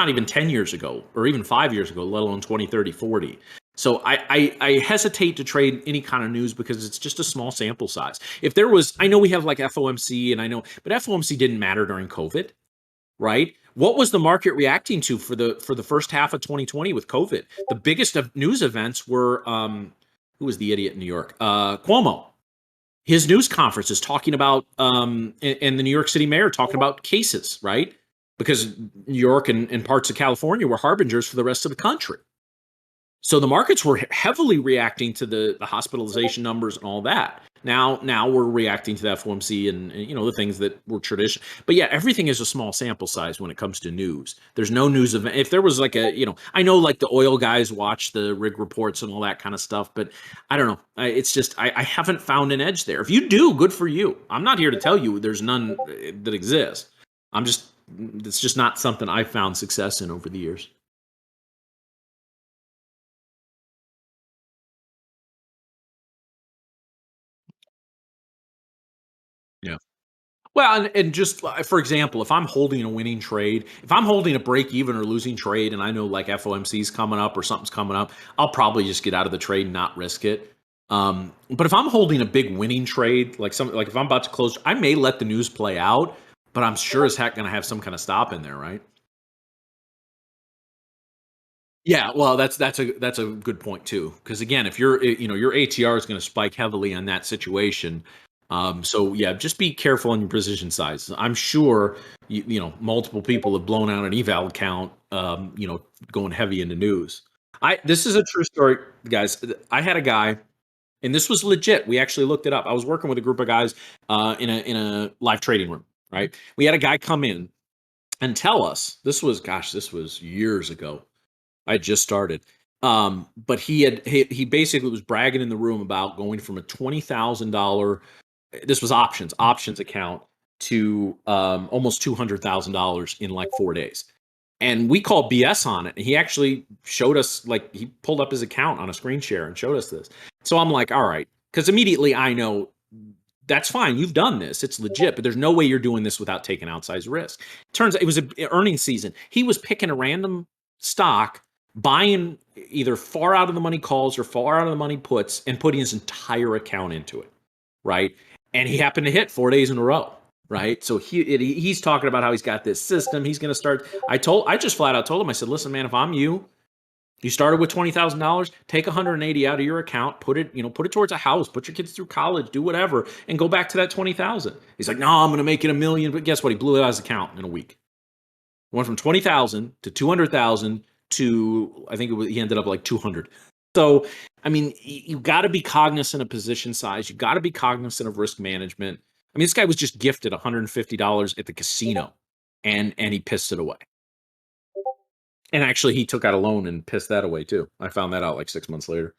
Speaker 1: even 10 years ago or even 5 years ago, let alone 20, 30, 40. So I hesitate to trade any kind of news because it's just a small sample size. If there was, I know we have like FOMC and I know, but FOMC didn't matter during COVID, right? What was the market reacting to for the first half of 2020 with COVID? The biggest of news events were who was the idiot in New York? Cuomo. His news conference is talking about and the New York City mayor talking about cases, right? Because New York and parts of California were harbingers for the rest of the country. So the markets were heavily reacting to the hospitalization numbers and all that. Now we're reacting to the FOMC and the things that were traditional. But yeah, everything is a small sample size when it comes to news. There's no news event. If there was like I know like the oil guys watch the rig reports and all that kind of stuff, but I don't know. It's just I haven't found an edge there. If you do, good for you. I'm not here to tell you there's none that exist. I'm just it's just not something I've found success in over the years. Yeah. Well, and just for example, if I'm holding a winning trade, if I'm holding a break even or losing trade, and I know like FOMC is coming up or something's coming up, I'll probably just get out of the trade and not risk it. But if I'm holding a big winning trade, like if I'm about to close, I may let the news play out, but I'm sure as heck going to have some kind of stop in there, right? Yeah, well, that's a good point too. Because again, if your ATR is going to spike heavily on that situation. So yeah, just be careful on your position size. I'm sure multiple people have blown out an eval account. Going heavy into news. I This is a true story, guys. I had a guy. And this was legit. We actually looked it up. I was working with a group of guys in a live trading room, right? We had a guy come in and tell us, this was years ago. I just started. But he basically was bragging in the room about going from a $20,000, this was options account, to almost $200,000 in like 4 days. And we called BS on it. And he actually showed us, like, he pulled up his account on a screen share and showed us this. So I'm like, all right, because immediately I know that's fine. You've done this. It's legit, but there's no way you're doing this without taking outsized risk. Turns out it was an earnings season. He was picking a random stock, buying either far out of the money calls or far out of the money puts, and putting his entire account into it, right? And he happened to hit 4 days in a row, right? So he's talking about how he's got this system. He's going to start. I just flat out told him. I said, listen, man, if I'm you, you started with $20,000. Take 180 out of your account, put it towards a house, put your kids through college, do whatever, and go back to that 20,000. He's like, no, I'm going to make it a million. But guess what? He blew out his account in a week. Went from 20,000 to 200,000 to, I think he ended up like 200. So, I mean, you got to be cognizant of position size. You got to be cognizant of risk management. I mean, this guy was just gifted $150 at the casino, and he pissed it away. And actually, he took out a loan and pissed that away too. I found that out like 6 months later.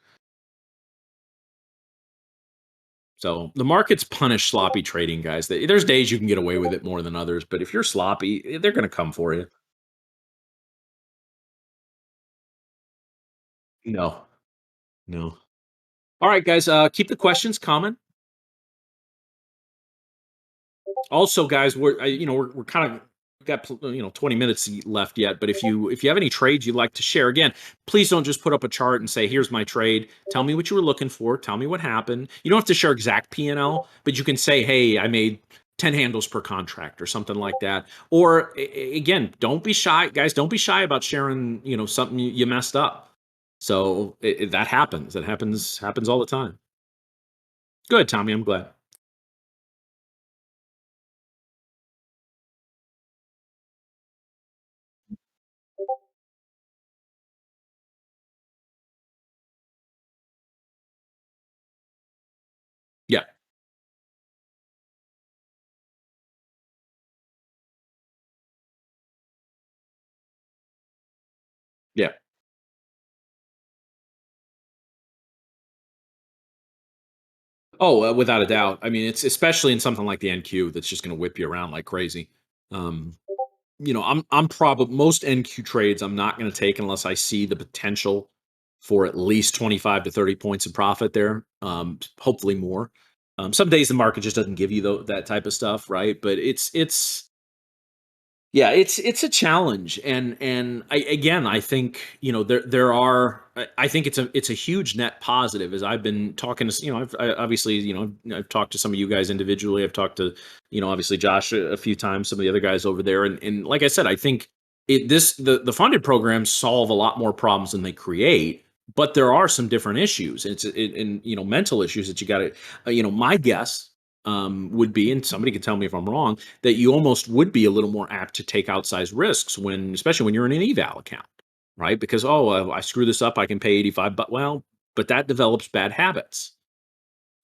Speaker 1: So the markets punish sloppy trading, guys. There's days you can get away with it more than others, but if you're sloppy, they're going to come for you. No, no. All right, guys. Keep the questions coming. Also, guys, we're kind of got 20 minutes left yet, but if you have any trades you'd like to share, again, please don't just put up a chart and say, here's my trade. Tell me what you were looking for. Tell me what happened. You don't have to share exact P&L, but you can say, hey, I made 10 handles per contract or something like that. Or again, don't be shy, guys. Don't be shy about sharing something you messed up. So that happens. Happens all the time. Good, Tommy. I'm glad. Yeah. Yeah. Oh, without a doubt. I mean, it's especially in something like the NQ that's just going to whip you around like crazy. Um, I'm probably most NQ trades I'm not going to take unless I see the potential for at least 25 to 30 points of profit there. Hopefully more. Some days the market just doesn't give you that type of stuff, right? But it's yeah, it's a challenge, and I think there are. I think it's a huge net positive. As I've been talking to, obviously I've talked to some of you guys individually. I've talked to obviously Josh a few times, some of the other guys over there, and like I said, I think the funded programs solve a lot more problems than they create. But there are some different issues. And mental issues that you got to. My guess would be, and somebody can tell me if I'm wrong, that you almost would be a little more apt to take outsized risks especially when you're in an eval account, right? Because I screw this up, I can pay 85, but that develops bad habits.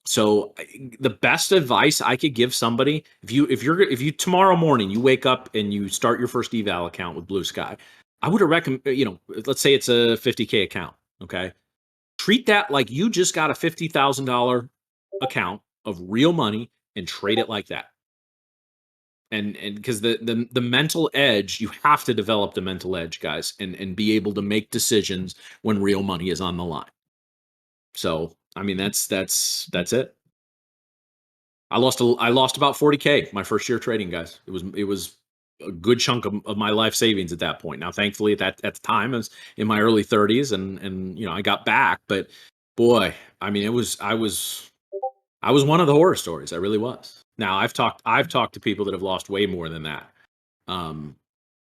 Speaker 1: So the best advice I could give somebody, if you tomorrow morning you wake up and you start your first eval account with Blue Sky, I would recommend, let's say it's a 50K account, okay? Treat that like you just got a $50,000 account of real money and trade it like that. And because the mental edge, you have to develop the mental edge, guys, and be able to make decisions when real money is on the line. So I mean that's it. I lost about 40K my first year trading, guys. It was a good chunk of my life savings at that point. Now, thankfully, at the time, I was in my early 30s, and I got back. But boy, I mean, I was one of the horror stories. I really was. Now, I've talked to people that have lost way more than that. Um,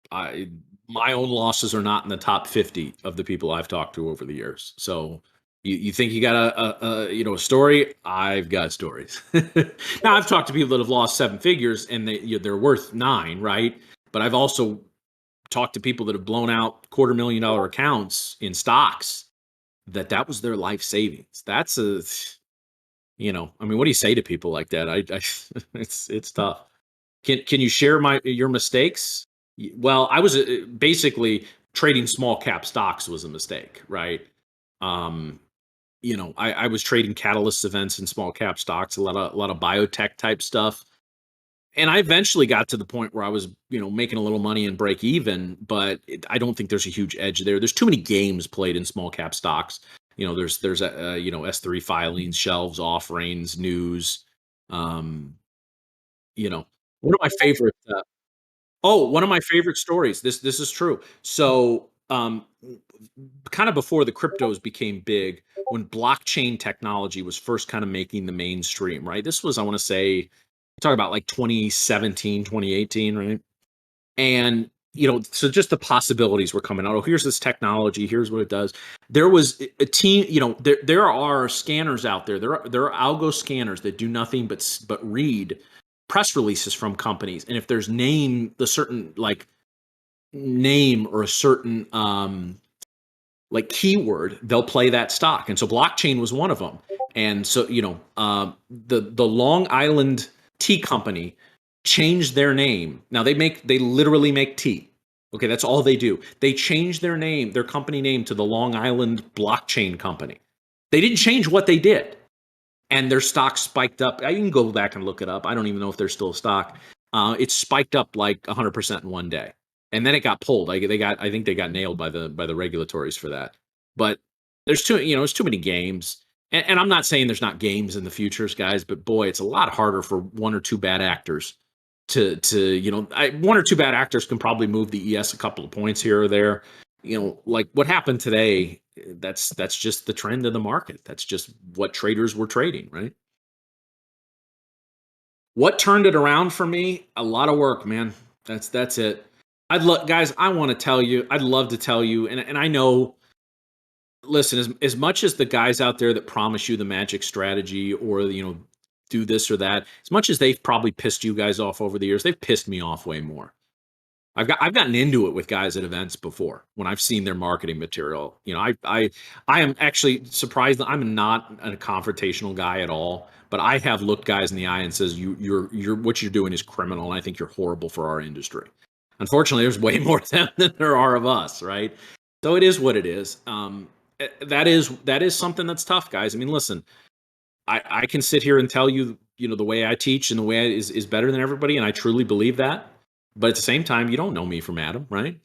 Speaker 1: I my own losses are not in the top 50 of the people I've talked to over the years. So you think you got a story? I've got stories. Now I've talked to people that have lost seven figures and they're worth nine, right? But I've also talked to people that have blown out $250,000 accounts in stocks that was their life savings. I mean, what do you say to people like that? It's tough. Can you share your mistakes? Well, I was basically trading small cap stocks was a mistake, right? Um, I was trading catalyst events and small cap stocks, a lot of biotech type stuff. And I eventually got to the point where I was, making a little money and break even, but I don't think there's a huge edge there. There's too many games played in small cap stocks. There's S3 filings, shelves, offerings, news. Um, one of my favorite. One of my favorite stories. This is true. So, kind of before the cryptos became big, when blockchain technology was first kind of making the mainstream, right? This was, I want to say, talk about like 2017, 2018, right? And so just the possibilities were coming out. Oh, here's this technology. Here's what it does. There was a team. There are scanners out there. There are algo scanners that do nothing but read press releases from companies, and if there's the certain like name or a certain like keyword, they'll play that stock. And so blockchain was one of them. And so, the Long Island Tea Company changed their name. Now they literally make tea. Okay, that's all they do. They changed their company name to the Long Island Blockchain Company. They didn't change what they did, and their stock spiked up. I can go back and look it up. I don't even know if they're still a stock. It spiked up like 100% in one day, and then it got pulled. Like I think they got nailed by the regulatories for that. But there's too many games, and I'm not saying there's not games in the futures, guys. But boy, it's a lot harder for one or two bad actors one or two bad actors can probably move the ES a couple of points here or there. Like what happened today, that's just the trend of the market. That's just what traders were trading, right? What turned it around for me? A lot of work, man. That's it. Guys, I want to tell you, I'd love to tell you, and I know, listen, as much as the guys out there that promise you the magic strategy or do this or that, as much as they've probably pissed you guys off over the years, they've pissed me off way more. I've gotten into it with guys at events before when I've seen their marketing material. I am actually surprised that I'm not a confrontational guy at all, but I have looked guys in the eye and says you're what you're doing is criminal, and I think you're horrible for our industry. Unfortunately, there's way more of them than there are of us, right? So it is what it is. That is something that's tough, guys. I mean, listen, I can sit here and tell you, the way I teach and the way is better than everybody, and I truly believe that. But at the same time, you don't know me from Adam, right?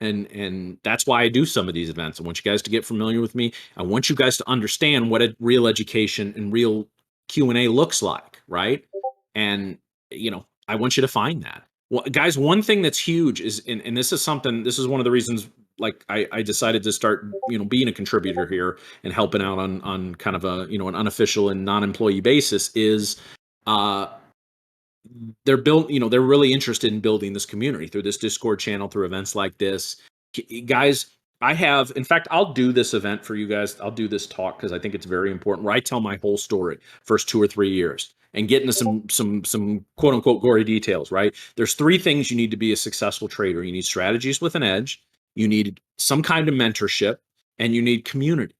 Speaker 1: And that's why I do some of these events. I want you guys to get familiar with me. I want you guys to understand what a real education and real Q&A looks like, right? And I want you to find that. Well, guys, one thing that's huge is, and this is one of the reasons, like I decided to start, being a contributor here and helping out on kind of a, an unofficial and non-employee basis is, uh, they're really interested in building this community through this Discord channel, through events like this. Guys, in fact, I'll do this event for you guys. I'll do this talk because I think it's very important, where I tell my whole story, first 2 or 3 years, and get into some quote unquote gory details, right? There's three things you need to be a successful trader. You need strategies with an edge, you need some kind of mentorship, and you need community.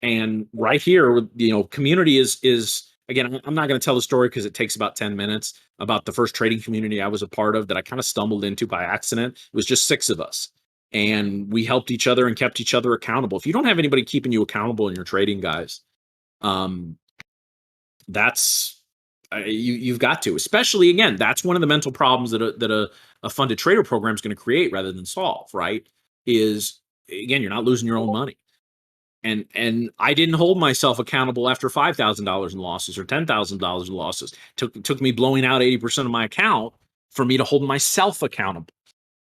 Speaker 1: And right here, community is again, I'm not going to tell the story because it takes about 10 minutes, about the first trading community I was a part of that I kind of stumbled into by accident. It was just 6 of us, and we helped each other and kept each other accountable. If you don't have anybody keeping you accountable in your trading, guys, um, that's you've got to. Especially, again, that's one of the mental problems that a funded trader program is going to create rather than solve. Right? Is, again, you're not losing your own money. And I didn't hold myself accountable after $5,000 in losses or $10,000 in losses. Took me blowing out 80% of my account for me to hold myself accountable.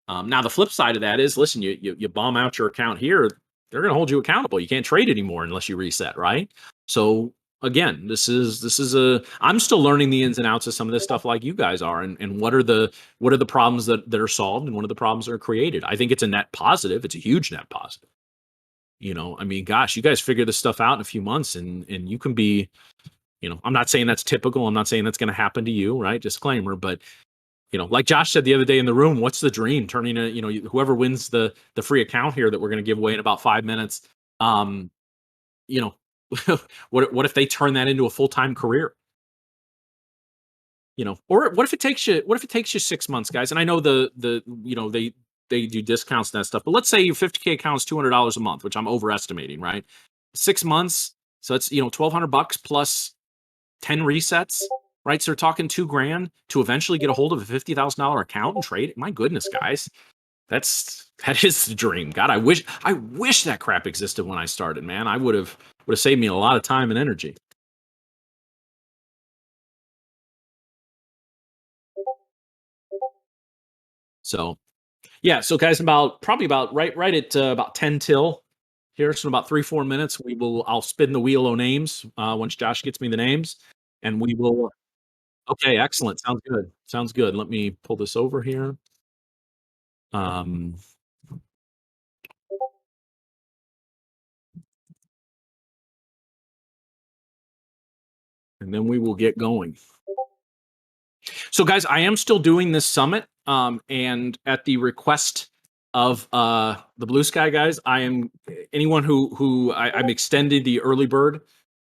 Speaker 1: Now the flip side of that is, listen, you bomb out your account here, they're going to hold you accountable. You can't trade anymore unless you reset, right? So again, I'm still learning the ins and outs of some of this stuff like you guys are, and what are the problems that are solved and what are the problems that are created. I think it's a net positive. It's a huge net positive. I mean, gosh, you guys figure this stuff out in a few months, and you can be, I'm not saying that's typical. I'm not saying that's going to happen to you, right? Disclaimer. But like Josh said the other day in the room, what's the dream? Turning whoever wins the free account here that we're going to give away in about 5 minutes. Um, What if they turn that into a full-time career? Or what if it takes you 6 months, guys? And I know they do discounts and that stuff, but let's say your 50K account is $200 a month, which I'm overestimating, right? 6 months, so it's 1,200 bucks plus 10 resets, right? So you're talking 2 grand to eventually get a hold of a $50,000 account and trade. My goodness, guys, that is the dream. God, I wish that crap existed when I started, man. I would have saved me a lot of time and energy. So yeah, so guys, probably about right at about 10 till here. So in about 3-4 minutes, I'll spin the wheel of names once Josh gets me the names, and we will. Okay, excellent. Sounds good. Sounds good. Let me pull this over here. Um, and then we will get going. So, guys, I am still doing this summit, and at the request of the Blue Sky guys, I am anyone I'm extended the early bird.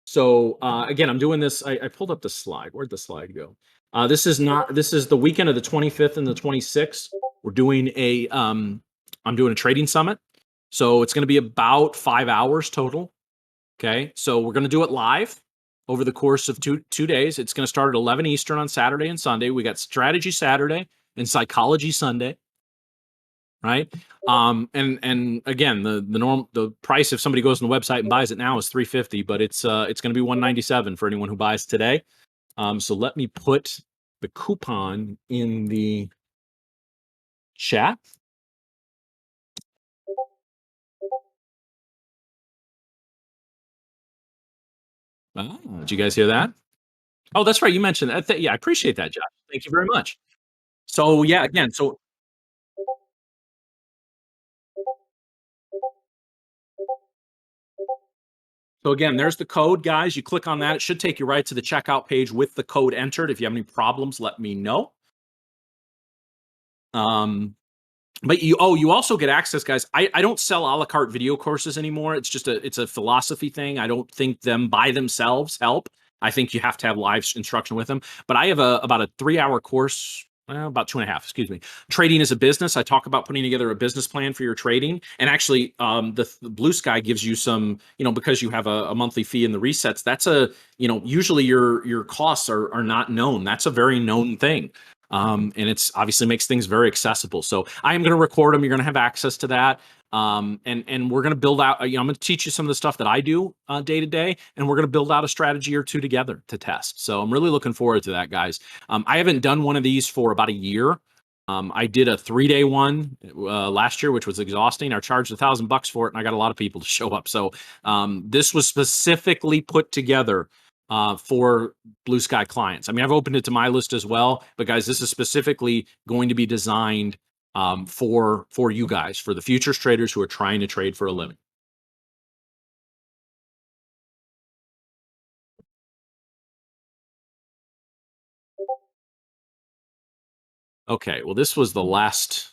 Speaker 1: So again, I'm doing this. I pulled up the slide. Where'd the slide go? This is not. This is the weekend of the 25th and the 26th. We're doing a. I'm doing a trading summit, so it's going to be about 5 hours total. Okay, so we're going to do it live over the course of two days. It's going to start at 11 Eastern on Saturday and Sunday. We got strategy Saturday and psychology Sunday, right? And again, the price if somebody goes on the website and buys it now is 350, but it's going to be 197 for anyone who buys today. So let me put the coupon in the chat. Did you guys hear that? Oh, that's right. You mentioned that. Yeah, I appreciate that, Josh. Thank you very much. So yeah, again, so again, there's the code, guys. You click on that. It should take you right to the checkout page with the code entered. If you have any problems, let me know. Um, but you also get access, guys. I don't sell a la carte video courses anymore. It's a philosophy thing. I don't think them by themselves help. I think you have to have live instruction with them. But I have about a 3 hour course, well, about 2.5, excuse me. Trading as a business. I talk about putting together a business plan for your trading. And actually, the Blue Sky gives you some, because you have a monthly fee in the resets. That's usually your costs are not known. That's a very known thing. And it's obviously makes things very accessible. So I am going to record them. You're going to have access to that. And we're going to build out. I'm going to teach you some of the stuff that I do day to day, and we're going to build out a strategy or two together to test. So I'm really looking forward to that, guys. I haven't done one of these for about a year. I did a 3-day one last year, which was exhausting. I charged $1,000 for it, and I got a lot of people to show up. So this was specifically put together for Blue Sky clients. I mean, I've opened it to my list as well, but guys, this is specifically going to be designed for you guys, for the futures traders who are trying to trade for a living. Okay, well, this was the last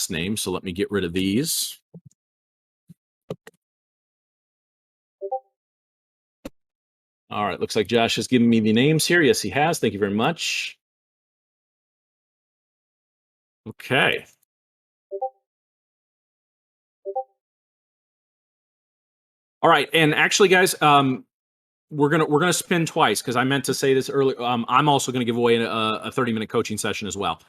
Speaker 1: name, so let me get rid of these. All right, looks like Josh has given me the names here. Yes, he has. Thank you very much. Okay. All right, and actually, guys, we're gonna spin twice because I meant to say this earlier. I'm also gonna give away a 30-minute coaching session as well.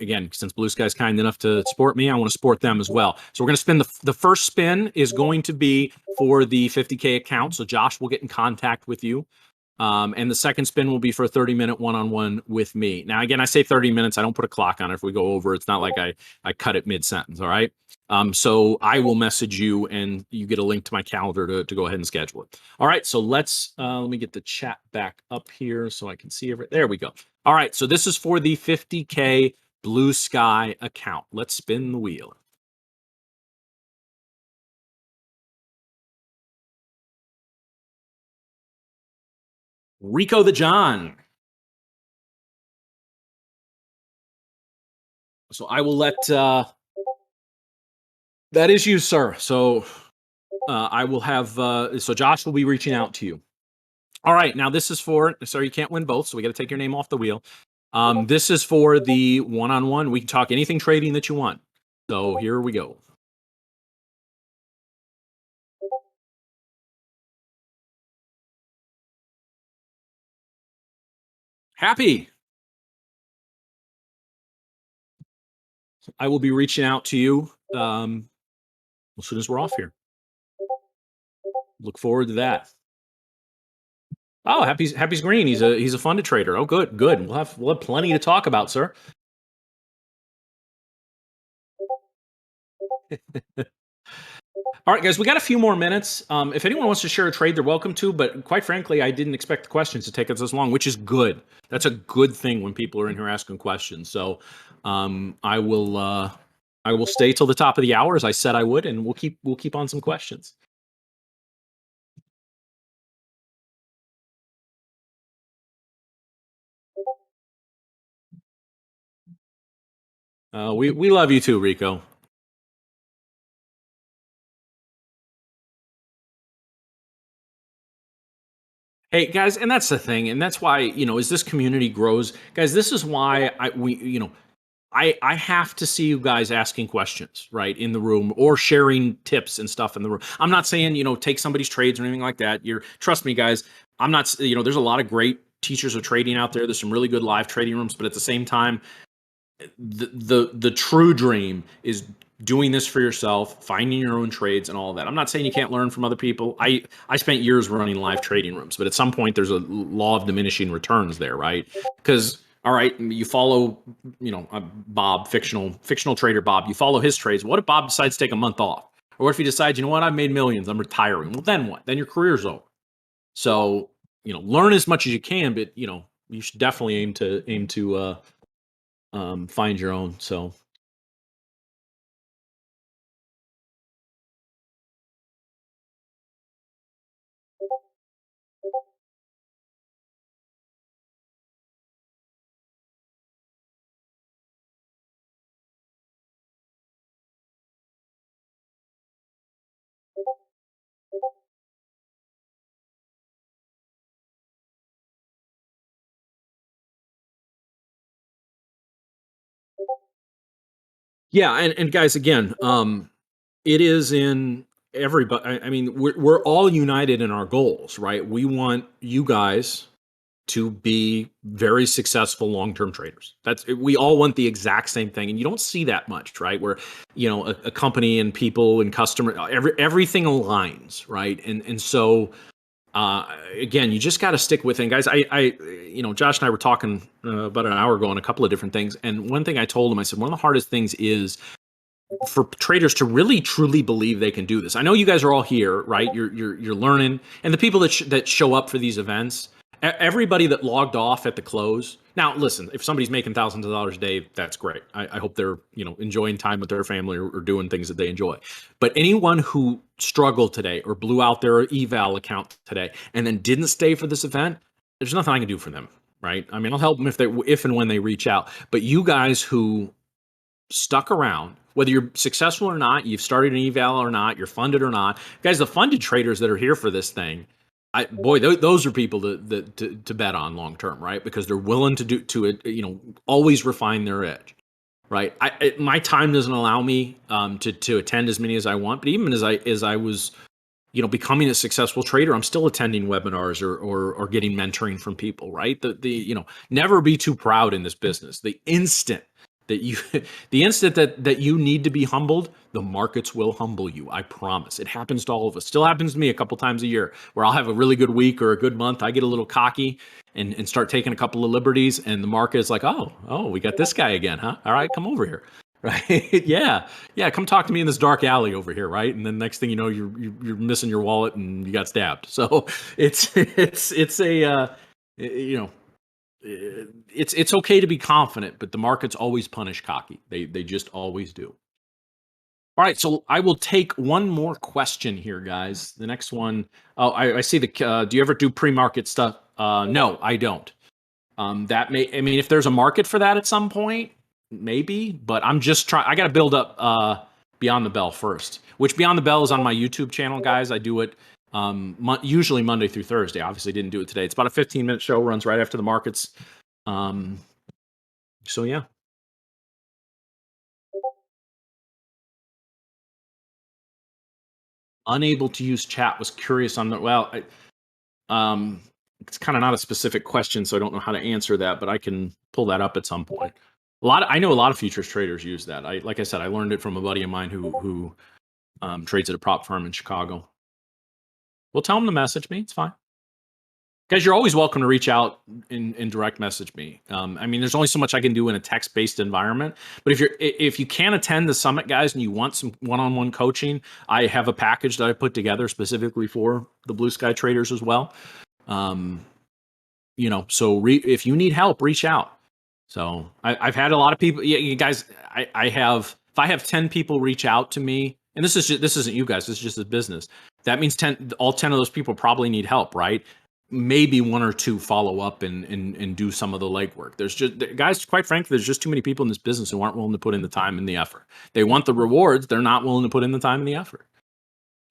Speaker 1: Again, since Blue Sky's kind enough to support me, I want to support them as well. So we're gonna spin the first spin is going to be for the 50K account. So Josh will get in contact with you. And the second spin will be for a 30-minute one-on-one with me. Now, again, I say 30 minutes. I don't put a clock on it. If we go over, it's not like I cut it mid-sentence. All right. So I will message you and you get a link to my calendar to go ahead and schedule it. All right. So let me get the chat back up here so I can see everything. There we go. All right. So this is for the 50K Blue Sky account. Let's spin the wheel. Rico the John. So I will let that is you, sir. So I will have so Josh will be reaching out to you. All right, now this is for, sorry, you can't win both, so we got to take your name off the wheel. This is for the one-on-one. We can talk anything trading that you want. So here we go. Happy. I will be reaching out to you as soon as we're off here. Look forward to that. Oh, Happy's green. He's a funded trader. Oh, good, good. We'll have plenty to talk about, sir. All right, guys, we got a few more minutes. If anyone wants to share a trade, they're welcome to. But quite frankly, I didn't expect the questions to take us this long, which is good. That's a good thing when people are in here asking questions. So I will stay till the top of the hour as I said I would, and we'll keep on some questions. We love you too, Rico. Hey guys, and that's the thing, and that's why as this community grows, guys, this is why I have to see you guys asking questions, right, in the room or sharing tips and stuff in the room. I'm not saying, take somebody's trades or anything like that. Trust me, guys, I'm not, there's a lot of great teachers of trading out there. There's some really good live trading rooms, but at the same time, the true dream is doing this for yourself, finding your own trades and all of that. I'm not saying you can't learn from other people. I spent years running live trading rooms, but at some point there's a law of diminishing returns there, right? Because all right, you follow, Bob, fictional trader Bob. You follow his trades. What if Bob decides to take a month off? Or what if he decides, you know what, I've made millions, I'm retiring. Well, then what? Then your career's over. So, learn as much as you can, but you should definitely aim to find your own. So yeah, and guys, again, it is in everybody. I mean, we're all united in our goals, right? We want you guys to be very successful long-term traders. We all want the exact same thing, and you don't see that much, right? Where a company and people and customer, everything aligns, right? And so again, you just got to stick with it. And guys, Josh and I were talking about an hour ago on a couple of different things, and one thing I told him, I said one of the hardest things is for traders to really truly believe they can do this. I know you guys are all here, right? You're learning, and the people that show up for these events, everybody that logged off at the close. Now, listen, if somebody's making thousands of dollars a day, that's great. I hope they're enjoying time with their family or doing things that they enjoy. But anyone who struggled today or blew out their eval account today and then didn't stay for this event, there's nothing I can do for them, right? I mean, I'll help them if and when they reach out. But you guys who stuck around, whether you're successful or not, you've started an eval or not, you're funded or not, guys, the funded traders that are here for this thing, those are people to bet on long term, right? Because they're willing always refine their edge, right? My time doesn't allow me to attend as many as I want, but even as I was becoming a successful trader, I'm still attending webinars or getting mentoring from people, right? Never be too proud in this business. That you the instant that you need to be humbled, the markets will humble you. I promise. It happens to all of us. Still happens to me a couple times a year where I'll have a really good week or a good month. I get a little cocky and start taking a couple of liberties, and the market is like, oh, we got this guy again, huh? All right, come over here. Right? Yeah, come talk to me in this dark alley over here, right? And then next thing you know, you're missing your wallet and you got stabbed. So it's a you know it's okay to be confident, but the markets always punish cocky. They just always do. All right, so I will take one more question here, guys. The next one, oh, I see the. Do you ever do pre-market stuff? No, I don't. I mean, if there's a market for that at some point, maybe. But I'm just trying. I got to build up Beyond the Bell first, which Beyond the Bell is on my YouTube channel, guys. I do it usually Monday through Thursday. Obviously, didn't do it today. It's about a 15-minute show, runs right after the markets. Um, so yeah, unable to use chat. Was curious on the um, it's kind of not a specific question, so I don't know how to answer that, but I can pull that up at some point. I know a lot of futures traders use that. Like I said, I learned it from a buddy of mine who trades at a prop firm in Chicago. Well, tell him to message me. It's fine. Guys, you're always welcome to reach out and direct message me. I mean, there's only so much I can do in a text-based environment. But if you can attend the summit, guys, and you want some one-on-one coaching, I have a package that I put together specifically for the Blue Sky traders as well. Um, so if you need help, reach out. So I've had a lot of people. Yeah, you guys, I have. If I have 10 people reach out to me, and this isn't you guys. This is just a business. That means all 10 of those people probably need help, right? Maybe one or two follow up and do some of the legwork. There's just guys, quite frankly, there's just too many people in this business who aren't willing to put in the time and the effort. They want the rewards, they're not willing to put in the time and the effort.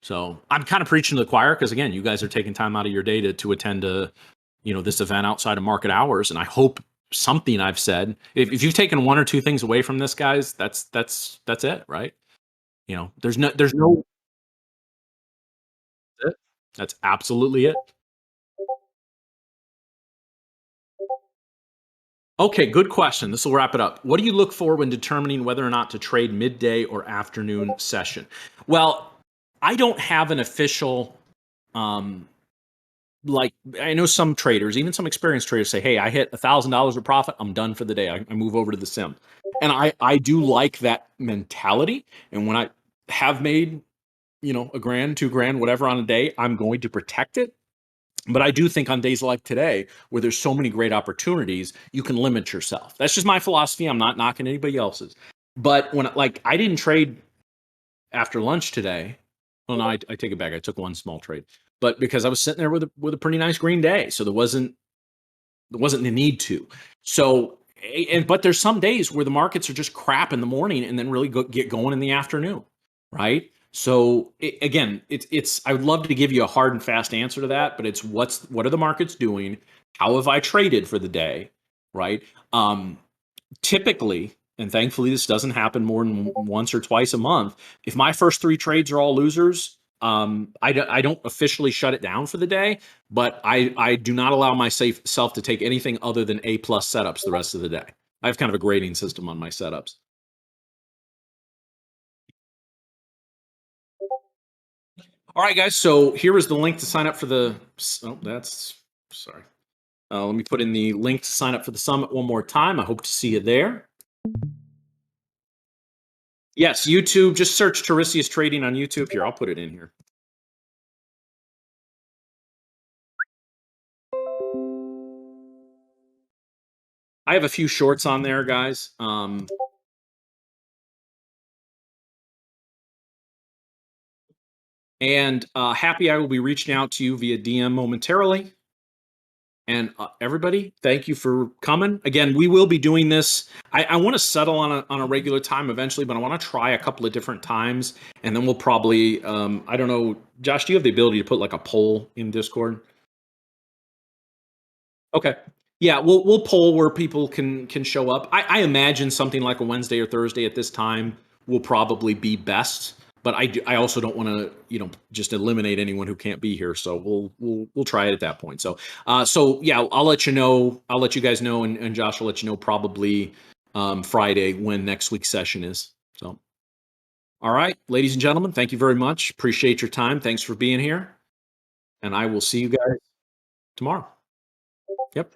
Speaker 1: So I'm kind of preaching to the choir because again, you guys are taking time out of your day to attend this event outside of market hours, and I hope something I've said. If you've taken one or two things away from this, guys, that's it, right? There's no. That's absolutely it. Okay, good question. This will wrap it up. What do you look for when determining whether or not to trade midday or afternoon session? Well, I don't have an official um like I know some traders, even some experienced traders say, "Hey, I hit $1,000 of profit, I'm done for the day. I move over to the sim." And I do like that mentality. And when I have made, a grand, 2 grand, whatever on a day, I'm going to protect it. But I do think on days like today, where there's so many great opportunities, you can limit yourself. That's just my philosophy. I'm not knocking anybody else's. But when I didn't trade after lunch today. Well, no, I take it back. I took one small trade, but because I was sitting there with a pretty nice green day, so there wasn't the need to. So, but there's some days where the markets are just crap in the morning and then really get going in the afternoon, right? So again, it's I would love to give you a hard and fast answer to that, but it's what are the markets doing? How have I traded for the day, right? Um, Typically, and thankfully this doesn't happen more than once or twice a month, if my first 3 trades are all losers, I don't officially shut it down for the day, but I do not allow myself to take anything other than A plus setups the rest of the day. I have kind of a grading system on my setups. All right, guys. So here is the link to sign up for the. Oh, that's sorry. Let me put in the link to sign up for the summit one more time. I hope to see you there. Yes, YouTube. Just search Tiresias Trading on YouTube. Here, I'll put it in here. I have a few shorts on there, guys. And happy I will be reaching out to you via DM momentarily. And everybody, thank you for coming. Again, we will be doing this. I want to settle on a regular time eventually, but I want to try a couple of different times, and then we'll probably I don't know, Josh, do you have the ability to put like a poll in Discord? Okay. Yeah, we'll poll where people can show up. I imagine something like a Wednesday or Thursday at this time will probably be best. But I also don't want to just eliminate anyone who can't be here. So we'll try it at that point. So yeah, I'll let you know. I'll let you guys know, and Josh will let you know probably Friday when next week's session is. So all right, ladies and gentlemen, thank you very much. Appreciate your time. Thanks for being here, and I will see you guys tomorrow. Yep.